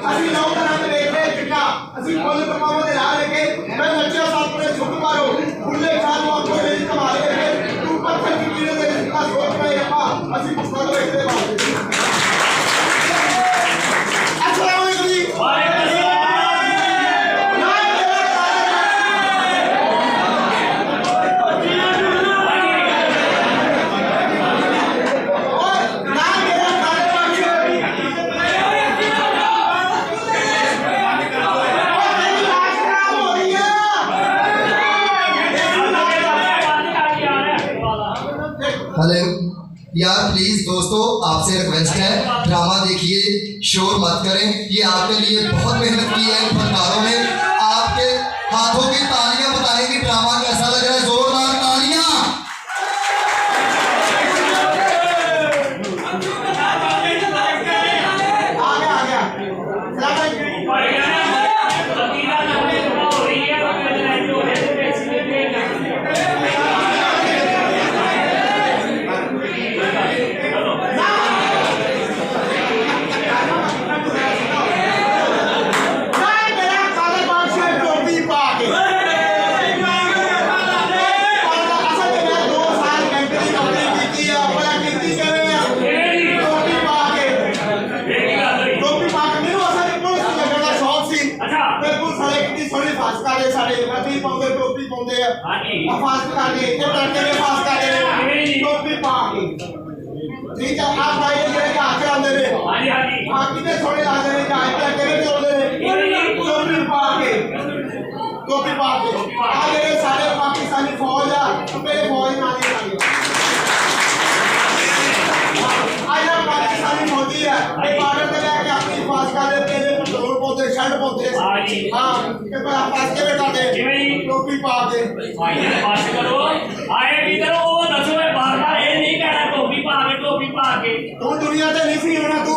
ਅਸੀਂ ਲੋਕ ਰੰਗ ਵੇਖੇ ਚਿੱਟਾ ਅਸੀਂ ਫੁੱਲ ਕਮਾਵਾਂ ਦੇ ਲਾ ਲੈ ਕੇ ਮੈਂ ਨੱਚਿਆ ਸਾਪਰੇ ਛੁੱਟ ਮਾਰੋ ਫੁੱਲੇ ਖਾਨ ਆਪਕੋ ਮੇਰੀ ਕਮਾਲ ਕੇ ਤੂੰ ਪੱਥਰ की कीड़े दे जितना सोच रहे हैं ਅਸੀਂ ਪੁਸਤਕ ਵੇਖਦੇ ਬਾਅਦ अस्सलाम वालेकुम जी हेलो यार प्लीज दोस्तों आपसे रिक्वेस्ट है ड्रामा देखिए शोर मत करें ये आपके लिए बहुत मेहनत की है इन फनकारों ने आपके हाथों की तालियां बताएंगी ड्रामा कैसा लग रहा है जोरदार तालियां टोपी पाते फास्ट कर दे फास्ट कर दे टोपी पा के ठीक है आप भाई जेडे घर च आंदे ने हां जी हां जी हां किते थोड़े आंदे ने जाए पे केड़े चलदे ने टोपी पा के आ जेडे सारे पाकिस्तानी फौज आ मेरे फौज नाल ही आया पाकिस्तानी फौजी है ये बॉर्डर पे लेके अपनी हिफाजत कर दे तेरे पेट्रोल पौधे शर्ट पौधे हां के पर पास के बेटा दे टोपी पा के भाई पास करो आए इधर वो दसो बार बार ये नहीं कहना टोपी पा के तू दुनिया ते नहीं सी होना तू